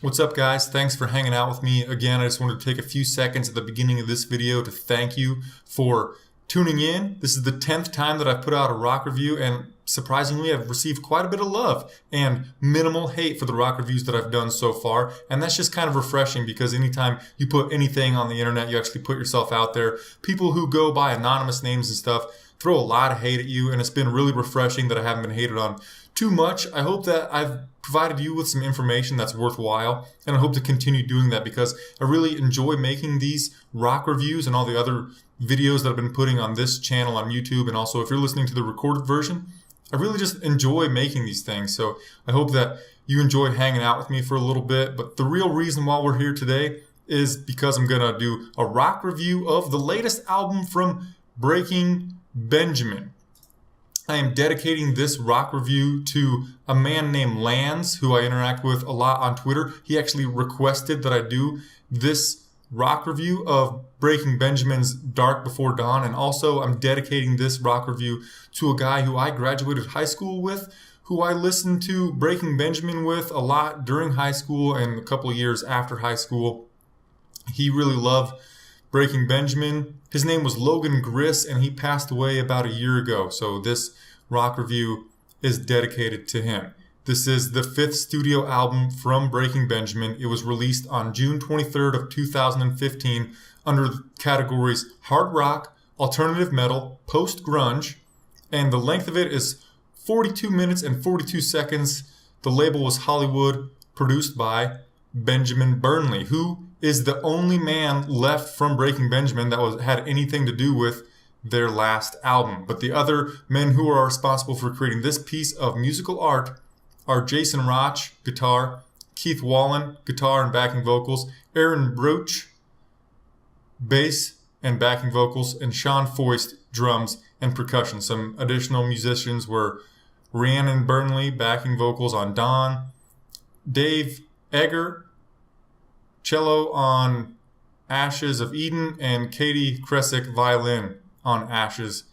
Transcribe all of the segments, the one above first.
What's up, guys? Thanks for hanging out with me. Again, I just wanted to take a few seconds at the beginning of this video to thank you for tuning in. This is the 10th time that I've put out a rock review, and surprisingly, I've received quite a bit of love and minimal hate for the rock reviews that I've done so far. And that's just kind of refreshing because anytime you put anything on the internet, you actually put yourself out there. People who go by anonymous names and stuff throw a lot of hate at you, and it's been really refreshing that I haven't been hated on too much. I hope that I've provided you with some information that's worthwhile, and I hope to continue doing that because I really enjoy making these rock reviews and all the other videos that I've been putting on this channel on YouTube, and also if you're listening to the recorded version, I really just enjoy making these things. So I hope that you enjoyed hanging out with me for a little bit, but the real reason why we're here today is because I'm gonna do a rock review of the latest album from Breaking Benjamin. I am dedicating this rock review to a man named Lance, who I interact with a lot on Twitter. He actually requested that I do this rock review of Breaking Benjamin's Dark Before Dawn, and also I'm dedicating this rock review to a guy who I graduated high school with, who I listened to Breaking Benjamin with a lot during high school and a couple of years after high school. He really loved Breaking Benjamin. His name was Logan Griss, and he passed away about a year ago. So this rock review is dedicated to him. This is the 5th studio album from Breaking Benjamin. It was released on June 23rd of 2015 under the categories hard rock, alternative metal, post-grunge, and the length of it is 42 minutes and 42 seconds. The label was Hollywood, produced by Benjamin Burnley, who is the only man left from Breaking Benjamin that had anything to do with their last album. But the other men who are responsible for creating this piece of musical art are Jason Roch, guitar, Keith Wallen, guitar and backing vocals, Aaron Broach, bass and backing vocals, and Sean Foist, drums and percussion. Some additional musicians were Rhiannon Burnley, backing vocals on Dawn, Dave Egger, cello on Ashes of Eden, and Katie Kresick, violin on Ashes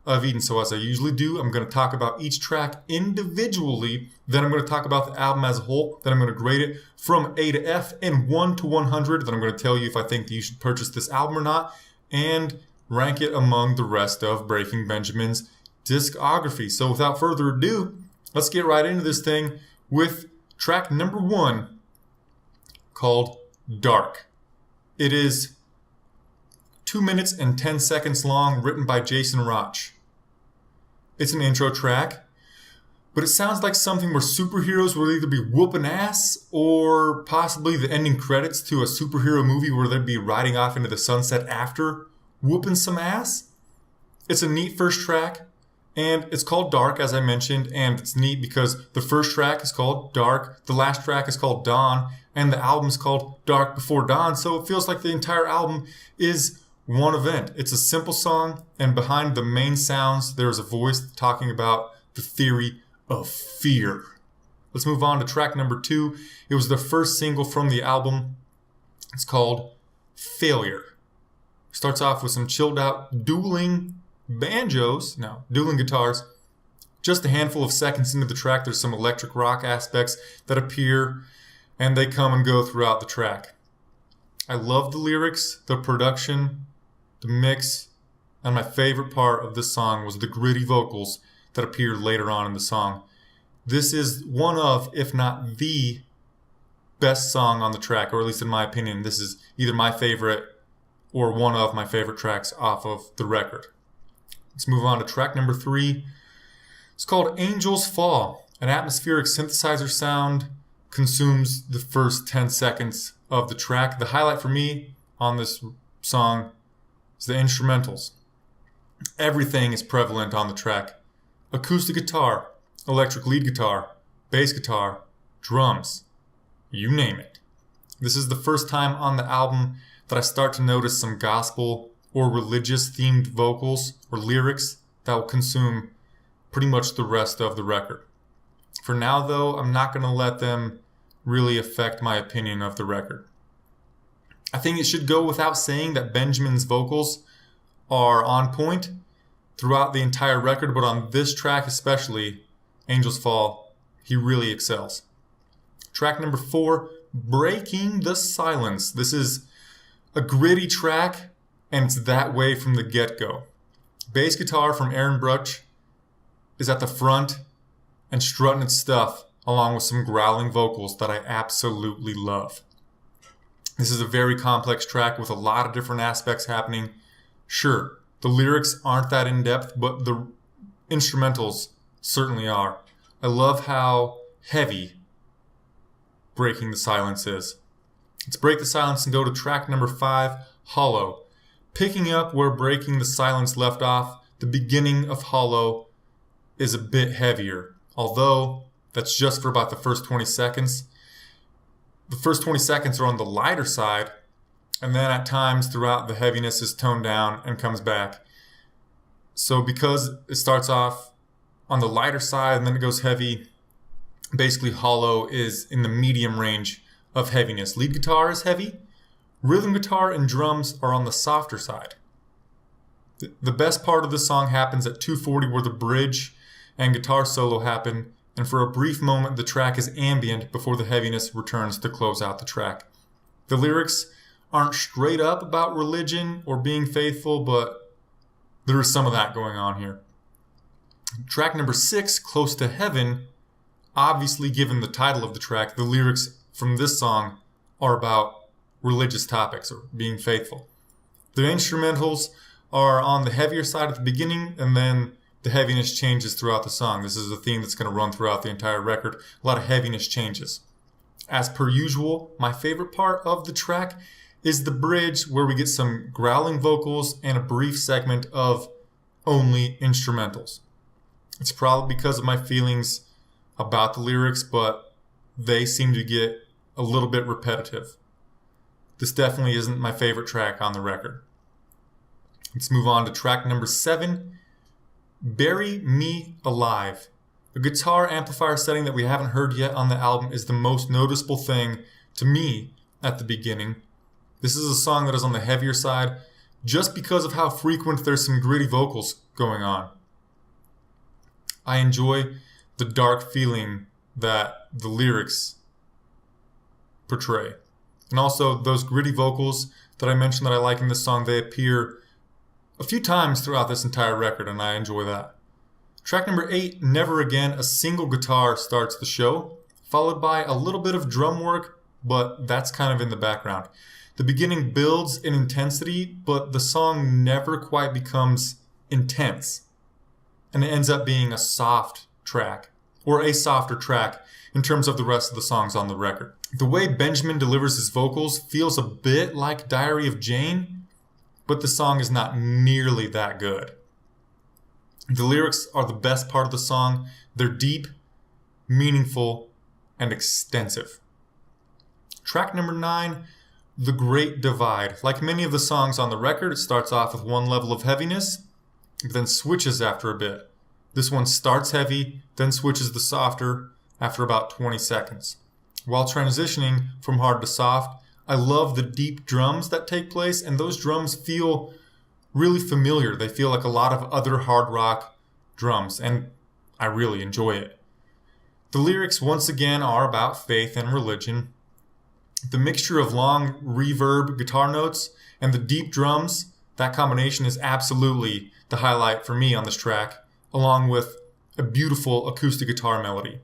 of Eden. So as I usually do, I'm going to talk about each track individually, then I'm going to talk about the album as a whole, then I'm going to grade it from A to F and 1 to 100, then I'm going to tell you if I think that you should purchase this album or not, and rank it among the rest of Breaking Benjamin's discography. So without further ado, let's get right into this thing with track number 1, called Dark. It is 2 minutes and 10 seconds long, written by Jason Roch. It's an intro track, but it sounds like something where superheroes will either be whooping ass or possibly the ending credits to a superhero movie where they'd be riding off into the sunset after whooping some ass. It's a neat first track, and it's called Dark, as I mentioned, and it's neat because the first track is called Dark, the last track is called Dawn, and the album is called Dark Before Dawn, so it feels like the entire album is one event. It's a simple song, and behind the main sounds, there's a voice talking about the theory of fear. Let's move on to track number 2. It was the first single from the album. It's called Failure. Starts off with some chilled out dueling guitars. Just a handful of seconds into the track, there's some electric rock aspects that appear, and they come and go throughout the track. I love the lyrics, the production, the mix, and my favorite part of this song was the gritty vocals that appeared later on in the song. This is one of, if not the best song on the track, or at least in my opinion, this is either my favorite or one of my favorite tracks off of the record. Let's move on to track number 3. It's called Angels Fall. An atmospheric synthesizer sound consumes the first 10 seconds of the track. The highlight for me on this song is the instrumentals. Everything is prevalent on the track. Acoustic guitar, electric lead guitar, bass guitar, drums, you name it. This is the first time on the album that I start to notice some gospel or religious themed vocals or lyrics that will consume pretty much the rest of the record. For now though, I'm not going to let them really affect my opinion of the record. I think it should go without saying that Benjamin's vocals are on point throughout the entire record, but on this track especially, Angels Fall, he really excels. Track number 4, Breaking the Silence. This is a gritty track, and it's that way from the get-go. Bass guitar from Aaron Brutch is at the front and strutting its stuff, along with some growling vocals that I absolutely love. This is a very complex track with a lot of different aspects happening. Sure, the lyrics aren't that in-depth, but the instrumentals certainly are. I love how heavy Breaking the Silence is. Let's break the silence and go to track number 5, Hollow. Picking up where Breaking the Silence left off, the beginning of Hollow is a bit heavier, although that's just for about the first 20 seconds. The first 20 seconds are on the lighter side, and then at times throughout the heaviness is toned down and comes back. So because it starts off on the lighter side and then it goes heavy, basically Hollow is in the medium range of heaviness. Lead guitar is heavy. Rhythm guitar and drums are on the softer side. The best part of the song happens at 2:40 where the bridge and guitar solo happen, and for a brief moment the track is ambient before the heaviness returns to close out the track. The lyrics aren't straight up about religion or being faithful, but there is some of that going on here. Track number 6, Close to Heaven. Obviously, given the title of the track, the lyrics from this song are about religious topics or being faithful. The instrumentals are on the heavier side at the beginning, and then the heaviness changes throughout the song. This is a theme that's going to run throughout the entire record. A lot of heaviness changes. As per usual, my favorite part of the track is the bridge, where we get some growling vocals and a brief segment of only instrumentals. It's probably because of my feelings about the lyrics, but they seem to get a little bit repetitive. This definitely isn't my favorite track on the record. Let's move on to track number 7, Bury Me Alive. A guitar amplifier setting that we haven't heard yet on the album is the most noticeable thing to me at the beginning. This is a song that is on the heavier side just because of how frequent there's some gritty vocals going on. I enjoy the dark feeling that the lyrics portray. And also those gritty vocals that I mentioned that I like in this song, they appear a few times throughout this entire record, and I enjoy that. Track number 8, Never Again. A single guitar starts the show, followed by a little bit of drum work, but that's kind of in the background. The beginning builds in intensity, but the song never quite becomes intense. And it ends up being a soft track, or a softer track in terms of the rest of the songs on the record. The way Benjamin delivers his vocals feels a bit like Diary of Jane, but the song is not nearly that good. The lyrics are the best part of the song. They're deep, meaningful, and extensive. Track number 9, The Great Divide. Like many of the songs on the record, it starts off with one level of heaviness, but then switches after a bit. This one starts heavy, then switches to softer after about 20 seconds. While transitioning from hard to soft, I love the deep drums that take place, and those drums feel really familiar. They feel like a lot of other hard rock drums, and I really enjoy it. The lyrics, once again, are about faith and religion. The mixture of long reverb guitar notes and the deep drums, that combination is absolutely the highlight for me on this track, along with a beautiful acoustic guitar melody.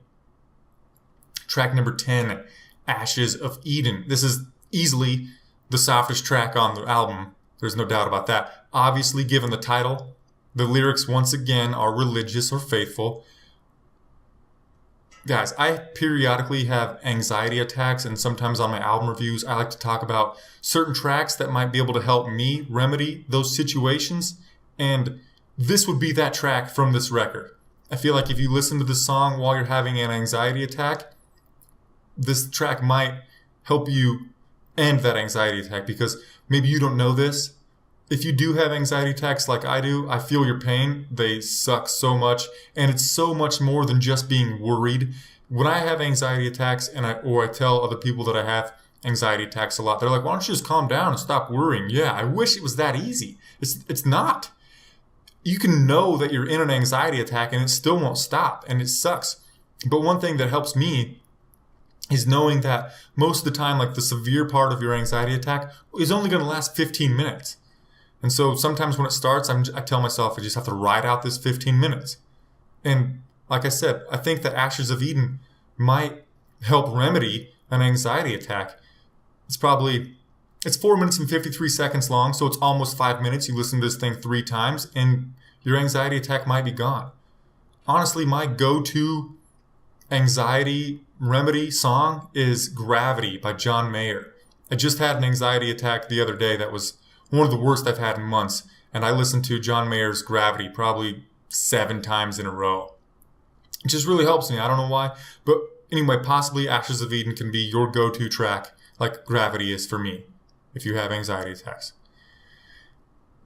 Track number 10, Ashes of Eden. This is easily the softest track on the album. There's no doubt about that. Obviously, given the title, the lyrics once again are religious or faithful. Guys, I periodically have anxiety attacks, and sometimes on my album reviews, I like to talk about certain tracks that might be able to help me remedy those situations, and this would be that track from this record. I feel like if you listen to this song while you're having an anxiety attack, this track might help you end that anxiety attack, because maybe you don't know this. If you do have anxiety attacks like I do, I feel your pain. They suck so much, and it's so much more than just being worried. When I have anxiety attacks, or I tell other people that I have anxiety attacks a lot, they're like, why don't you just calm down and stop worrying? Yeah, I wish it was that easy. It's not. You can know that you're in an anxiety attack and it still won't stop, and it sucks. But one thing that helps me is knowing that most of the time, like the severe part of your anxiety attack is only going to last 15 minutes. And so sometimes when it starts, I tell myself I just have to ride out this 15 minutes. And like I said, I think that Ashes of Eden might help remedy an anxiety attack. It's 4 minutes and 53 seconds long, so it's almost 5 minutes. You listen to this thing 3 times and your anxiety attack might be gone. Honestly, my go-to anxiety remedy song is Gravity by John Mayer. I just had an anxiety attack the other day that was one of the worst I've had in months, and I listened to John Mayer's Gravity probably 7 times in a row. It just really helps me. I don't know why. But anyway, possibly Ashes of Eden can be your go-to track like Gravity is for me if you have anxiety attacks.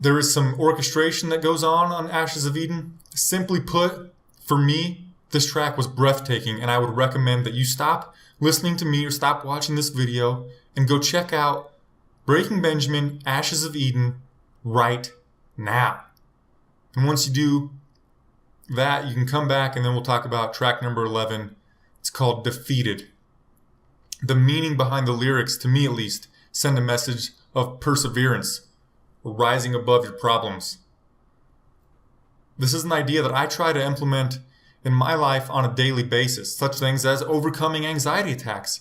There is some orchestration that goes on Ashes of Eden. Simply put, for me, this track was breathtaking, and I would recommend that you stop listening to me or stop watching this video and go check out Breaking Benjamin, Ashes of Eden right now. And once you do that, you can come back and then we'll talk about track number 11. It's called Defeated. The meaning behind the lyrics, to me at least, send a message of perseverance, rising above your problems. This is an idea that I try to implement in my life on a daily basis, such things as overcoming anxiety attacks,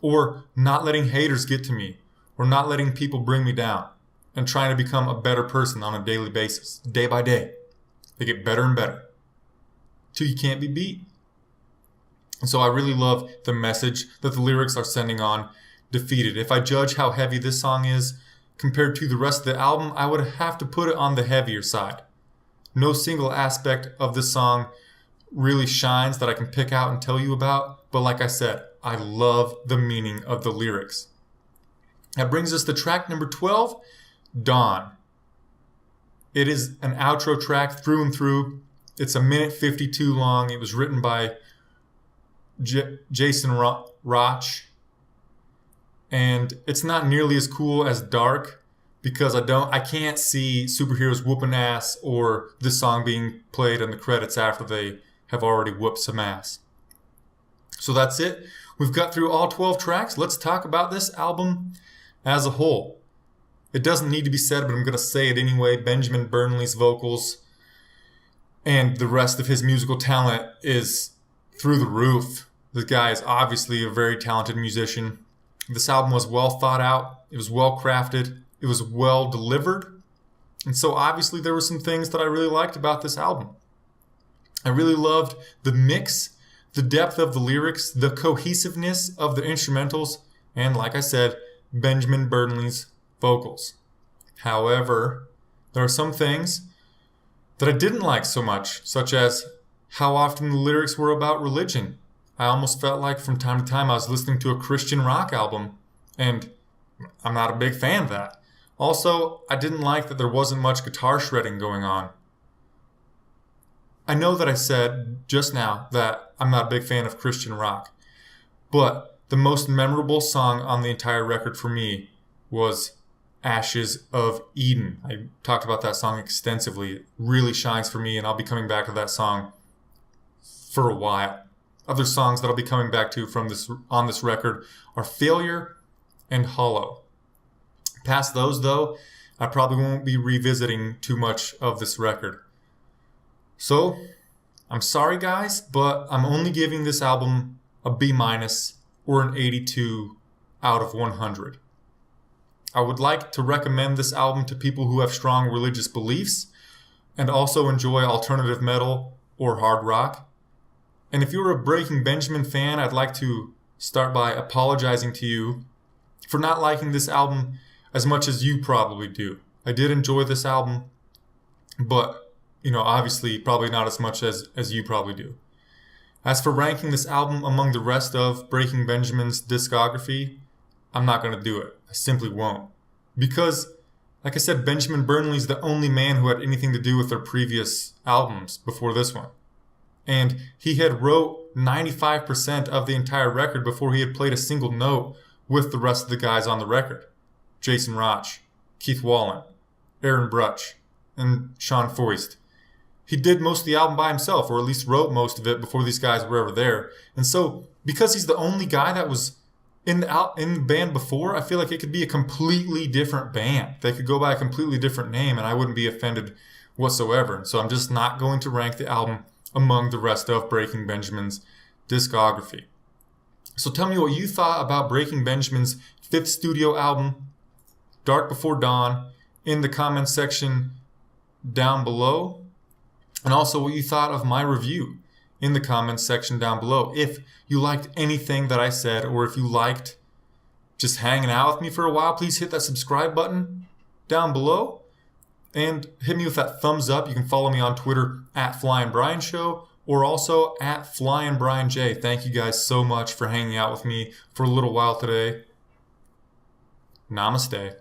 or not letting haters get to me, or not letting people bring me down, and trying to become a better person on a daily basis, day by day. They get better and better, till you can't be beat. And so I really love the message that the lyrics are sending on Defeated. If I judge how heavy this song is compared to the rest of the album, I would have to put it on the heavier side. No single aspect of this song really shines that I can pick out and tell you about, but like I said, I love the meaning of the lyrics. That brings us to track number 12, Dawn. It is an outro track through and through. It's 1:52 long. It was written by Jason Roch. And it's not nearly as cool as Dark because I can't see superheroes whooping ass or this song being played in the credits after they have already whooped some ass. So that's it. We've got through all 12 tracks. Let's talk about this album as a whole. It doesn't need to be said, but I'm going to say it anyway. Benjamin Burnley's vocals and the rest of his musical talent is through the roof. The guy is obviously a very talented musician. This album was well thought out. It was well crafted. It was well delivered. And so obviously there were some things that I really liked about this album. I really loved the mix, the depth of the lyrics, the cohesiveness of the instrumentals, and like I said, Benjamin Burnley's vocals. However, there are some things that I didn't like so much, such as how often the lyrics were about religion. I almost felt like from time to time I was listening to a Christian rock album, and I'm not a big fan of that. Also, I didn't like that there wasn't much guitar shredding going on. I know that I said just now that I'm not a big fan of Christian rock, but the most memorable song on the entire record for me was Ashes of Eden. I talked about that song extensively. It really shines for me, and I'll be coming back to that song for a while. Other songs that I'll be coming back to on this record are Failure and Hollow. Past those, though, I probably won't be revisiting too much of this record. So, I'm sorry guys, but I'm only giving this album a B- or an 82 out of 100. I would like to recommend this album to people who have strong religious beliefs and also enjoy alternative metal or hard rock. And if you're a Breaking Benjamin fan, I'd like to start by apologizing to you for not liking this album as much as you probably do. I did enjoy this album, but obviously probably not as much as you probably do. As for ranking this album among the rest of Breaking Benjamin's discography, I'm not going to do it. I simply won't. Because, like I said, Benjamin Burnley's the only man who had anything to do with their previous albums before this one. And he had wrote 95% of the entire record before he had played a single note with the rest of the guys on the record. Jason Roch, Keith Wallen, Aaron Brutch, and Sean Foist. he did most of the album by himself, or at least wrote most of it before these guys were ever there. And so, because he's the only guy that was in the band before, I feel like it could be a completely different band. They could go by a completely different name, and I wouldn't be offended whatsoever. So I'm just not going to rank the album among the rest of Breaking Benjamin's discography. So tell me what you thought about Breaking Benjamin's 5th studio album, Dark Before Dawn, in the comments section down below. And also what you thought of my review in the comments section down below. If you liked anything that I said, or if you liked just hanging out with me for a while, please hit that subscribe button down below. And hit me with that thumbs up. You can follow me on Twitter at Flying Brian Show, or also at Flying Brian J. Thank you guys so much for hanging out with me for a little while today. Namaste.